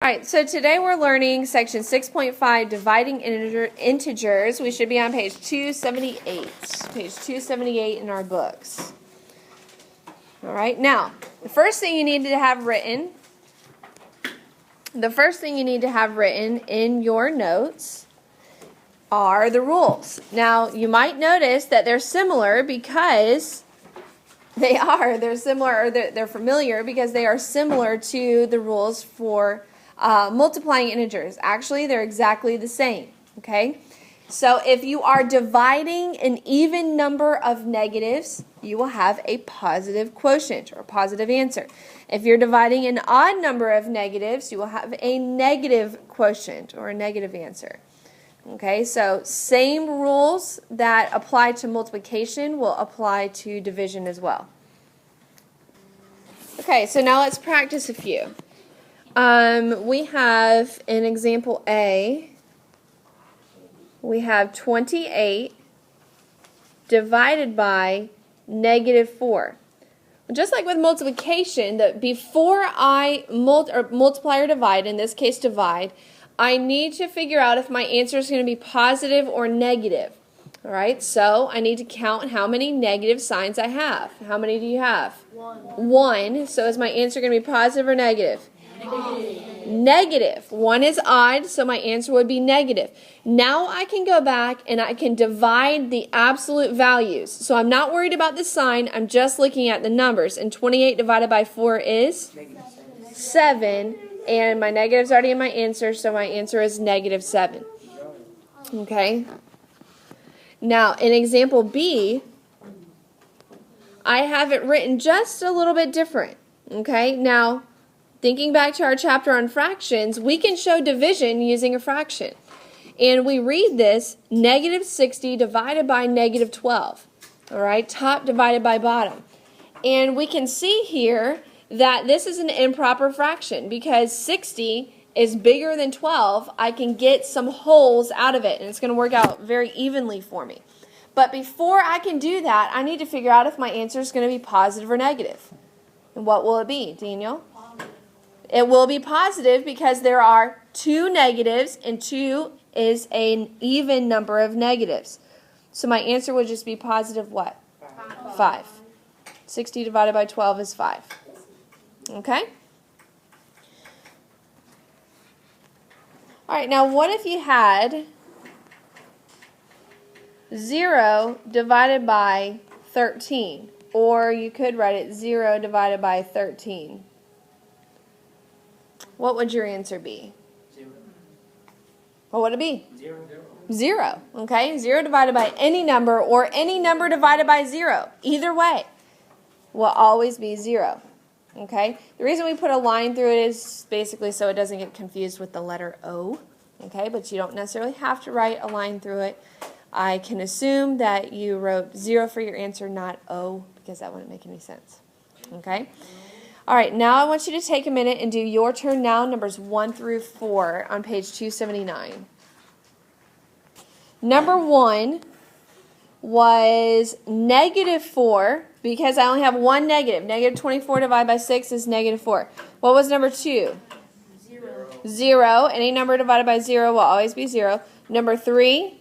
Alright, so today we're learning section 6.5, dividing integers. We should be on page 278. Page 278 in our books. Alright, now, the first thing you need to have written in your notes are the rules. Now, you might notice that they're similar because they're familiar because they are similar to the rules for multiplying integers. Actually, they're exactly the same, okay? So if you are dividing an even number of negatives, you will have a positive quotient or a positive answer. If you're dividing an odd number of negatives, you will have a negative quotient or a negative answer. Okay, so same rules that apply to multiplication will apply to division as well. Okay, so now let's practice a few. We have in example A, we have 28 divided by negative 4. Just like with multiplication, that before I multiply or divide, in this case divide, I need to figure out if my answer is going to be positive or negative. All right, so I need to count how many negative signs I have. How many do you have? One. So is my answer going to be positive or negative? Negative. 1 is odd, so my answer would be negative. Now I can go back and I can divide the absolute values. So I'm not worried about the sign, I'm just looking at the numbers. And 28 divided by 4 is? 7. And my negative's already in my answer, so my answer is negative 7. Okay? Now, in example B, I have it written just a little bit different. Okay? Now, thinking back to our chapter on fractions, we can show division using a fraction. And we read this, negative 60 divided by negative 12. All right? Top divided by bottom. And we can see here that this is an improper fraction because 60 is bigger than 12. I can get some wholes out of it, and it's going to work out very evenly for me. But before I can do that, I need to figure out if my answer is going to be positive or negative. And what will it be, Daniel? It will be positive because there are 2 negatives, and 2 is an even number of negatives. So my answer would just be positive what? 5. 60 divided by 12 is 5. Okay? All right, now what if you had 0 divided by 13? Or you could write it 0 divided by 13. What would your answer be? 0. What would it be? 0. 0. Okay? 0 divided by any number or any number divided by 0. Either way will always be 0. Okay? The reason we put a line through it is basically so it doesn't get confused with the letter O. Okay? But you don't necessarily have to write a line through it. I can assume that you wrote 0 for your answer, not O, because that wouldn't make any sense. Okay? All right, now I want you to take a minute and do your turn now, numbers 1 through 4 on page 279. Number 1 was negative 4, because I only have one negative. Negative 24 divided by 6 is negative 4. What was number 2? 0. Any number divided by 0 will always be 0. Number 3?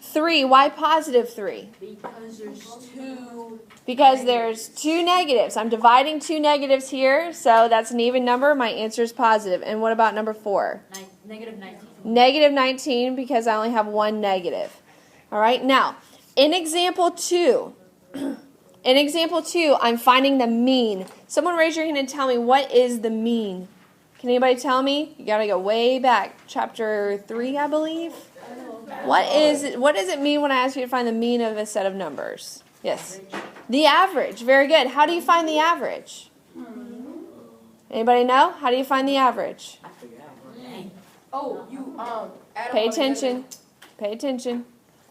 3. Why positive 3? Because there's 2 negatives. I'm dividing 2 negatives here, so that's an even number. My answer is positive. And what about number 4? Negative 19. Negative 19 because I only have one negative. All right, now, in example 2, I'm finding the mean. Someone raise your hand and tell me, what is the mean? Can anybody tell me? You got to go way back. Chapter 3, I believe. What does it mean when I ask you to find the mean of a set of numbers? Yes. The average. Very good. How do you find the average? Anybody know? How do you find the average? Oh, you add Pay attention. Pay attention.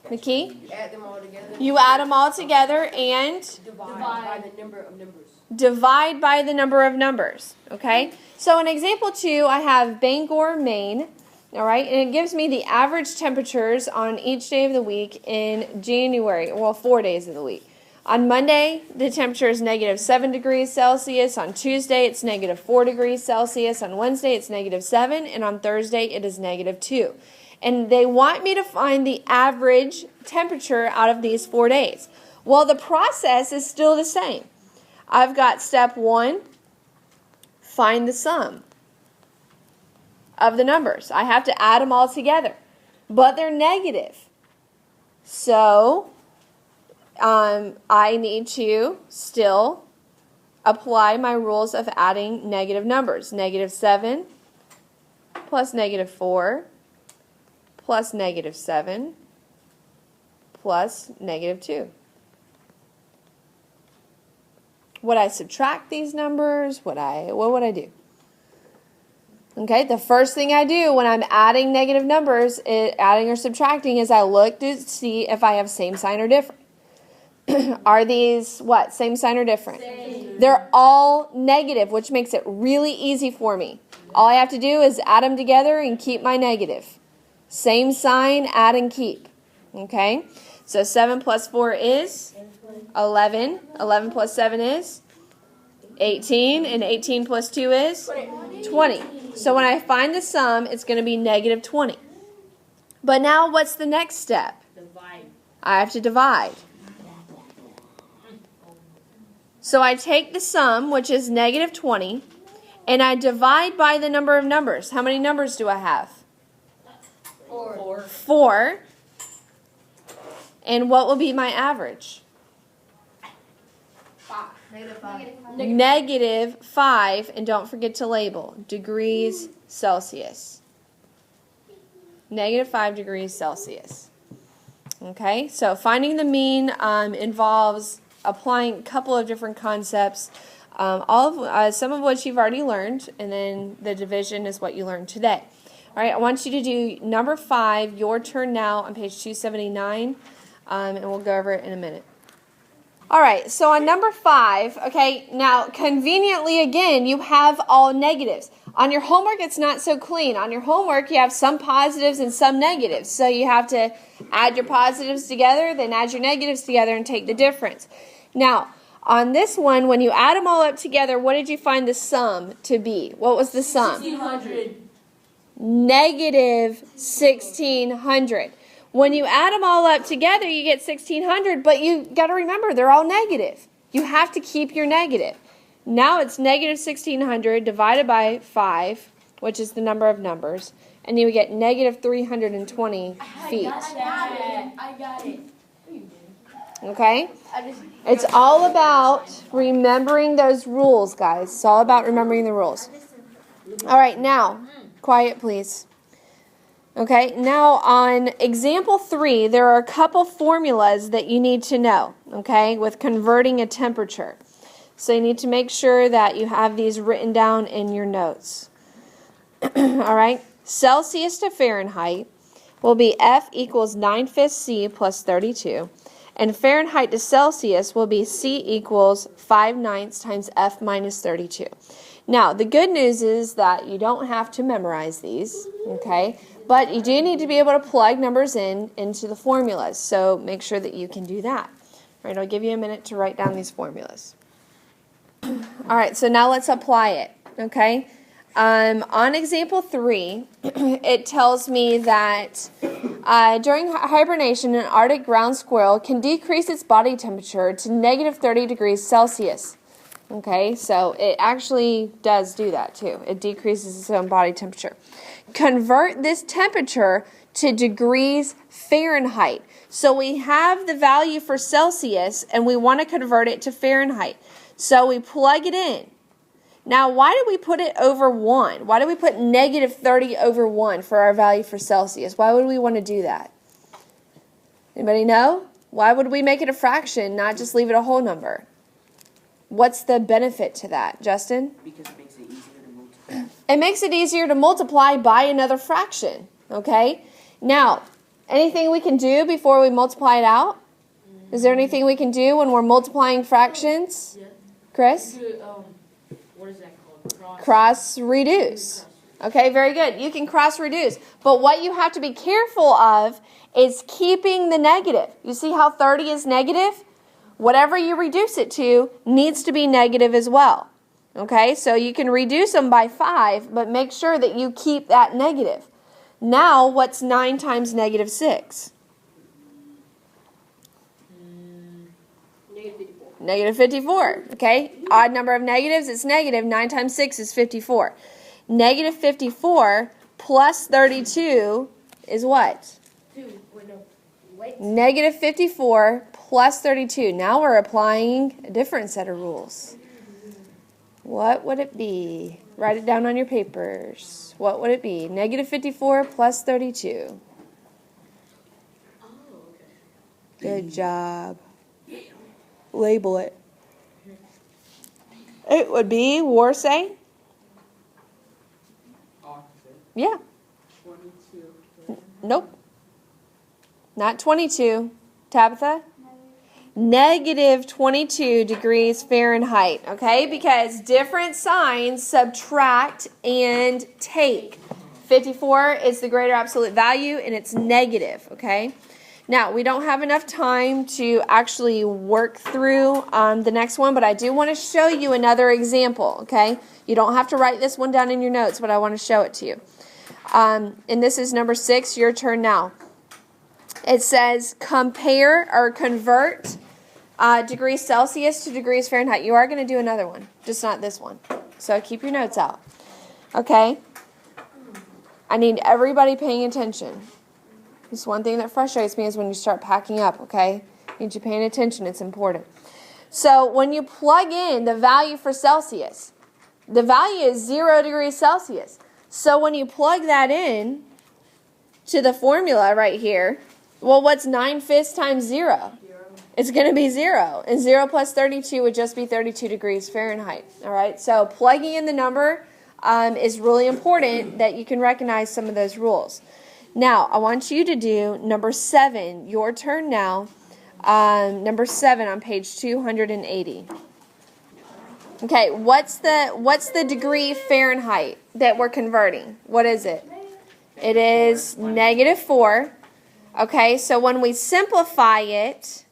McKee? You add them all together. You add them all together and Divide by the number of numbers. divide by the number of numbers. Okay? So in example 2, I have Bangor, Maine. All right, and it gives me the average temperatures on each day of the week in January, well, 4 days of the week. On Monday, the temperature is negative 7 degrees Celsius. On Tuesday, it's negative 4 degrees Celsius. On Wednesday, it's negative 7. And on Thursday, it is negative 2. And they want me to find the average temperature out of these 4 days. Well, the process is still the same. I've got step 1, find the sum of the numbers. I have to add them all together. But they're negative. So I need to still apply my rules of adding negative numbers. Negative 7 plus negative 4 plus negative 7 plus negative 2. Would I subtract these numbers? What would I do? Okay, the first thing I do when I'm adding negative numbers, adding or subtracting, is I look to see if I have same sign or different. Are these what? Same sign or different? Same. They're all negative, which makes it really easy for me. All I have to do is add them together and keep my negative. Same sign, add and keep. Okay? So 7 plus 4 is 11. 11 plus 7 is 18. And 18 plus 2 is 20. So when I find the sum, it's going to be negative 20. But now what's the next step? Divide. I have to divide. So I take the sum, which is negative 20, and I divide by the number of numbers. How many numbers do I have? 4. 4. And what will be my average? 5. Negative 5. Negative 5, and don't forget to label, degrees Celsius. Negative 5 degrees Celsius. Okay, so finding the mean involves applying a couple of different concepts, some of which you've already learned, and then the division is what you learned today. All right, I want you to do number 5, your turn now on page 279, and we'll go over it in a minute. All right, so on number 5, okay, now conveniently again, you have all negatives. On your homework, it's not so clean. On your homework, you have some positives and some negatives. So you have to add your positives together, then add your negatives together and take the difference. Now, on this one, when you add them all up together, what did you find the sum to be? What was the sum? 1,600. Negative 1,600. When you add them all up together, you get 1,600, but you got to remember, they're all negative. You have to keep your negative. Now it's negative 1,600 divided by 5, which is the number of numbers, and you get negative 320 feet. I got it. Okay? It's all about remembering those rules, guys. It's all about remembering the rules. All right, now, quiet, please. Okay, now on example 3, there are a couple formulas that you need to know, okay, with converting a temperature. So you need to make sure that you have these written down in your notes. All right, Celsius to Fahrenheit will be F equals 9/5 C plus 32. And Fahrenheit to Celsius will be C equals 5/9 times F minus 32. Now, the good news is that you don't have to memorize these, okay? But you do need to be able to plug numbers into the formulas. So make sure that you can do that. All right, I'll give you a minute to write down these formulas. All right, so now let's apply it, okay? On example 3, it tells me that during hibernation, an Arctic ground squirrel can decrease its body temperature to negative 30 degrees Celsius. Okay, so it actually does do that too. It decreases its own body temperature. Convert this temperature to degrees Fahrenheit. So we have the value for Celsius, and we want to convert it to Fahrenheit. So we plug it in. Now, why did we put it over 1? Why did we put negative 30 over 1 for our value for Celsius? Why would we want to do that? Anybody know? Why would we make it a fraction, not just leave it a whole number? What's the benefit to that, Justin? Because it makes it easier to multiply. It makes it easier to multiply by another fraction, okay? Now, anything we can do before we multiply it out? Is there anything we can do when we're multiplying fractions? Yeah. Chris? What is that called? Cross reduce. Okay, very good. You can cross reduce. But what you have to be careful of is keeping the negative. You see how 30 is negative? whatever you reduce it to needs to be negative as well. Okay, so you can reduce them by 5, but make sure that you keep that negative. Now, what's 9 times negative 6? Negative 54. Negative 54. Okay, odd number of negatives, it's negative. 9 times 6 is 54. Negative 54 plus 32 is what? 2. Wait, no. Wait. Negative 54 plus 32. Now we're applying a different set of rules. What would it be? Write it down on your papers. What would it be? Negative 54 plus 32. Oh, okay. Good job. Label it. It would be Warsay. Opposite. Yeah. 22. Nope. Not 22. Tabitha? Negative 22 degrees Fahrenheit, okay? Because different signs subtract and take. 54 is the greater absolute value, and it's negative, okay? Now, we don't have enough time to actually work through the next one, but I do want to show you another example, okay? You don't have to write this one down in your notes, but I want to show it to you. And this is number 6, your turn now. It says compare or convert degrees Celsius to degrees Fahrenheit. You are going to do another one, just not this one. So keep your notes out. Okay? I need everybody paying attention. This one thing that frustrates me is when you start packing up, okay? I need you paying attention. It's important. So when you plug in the value for Celsius, the value is 0 degrees Celsius. So when you plug that in to the formula right here, well, what's 9/5 times 0? It's going to be 0. And 0 plus 32 would just be 32 degrees Fahrenheit. All right? So plugging in the number is really important that you can recognize some of those rules. Now, I want you to do number 7. Your turn now. Number 7 on page 280. Okay, what's the degree Fahrenheit that we're converting? What is it? It is negative 4. Okay, so when we simplify it,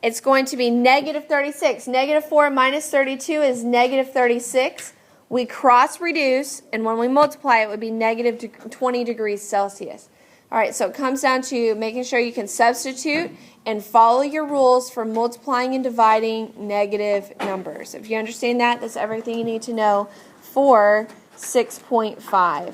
it's going to be negative 36. Negative 4 minus 32 is negative 36. We cross-reduce, and when we multiply, it would be negative 20 degrees Celsius. All right, so it comes down to making sure you can substitute and follow your rules for multiplying and dividing negative numbers. If you understand that, that's everything you need to know for 6.5.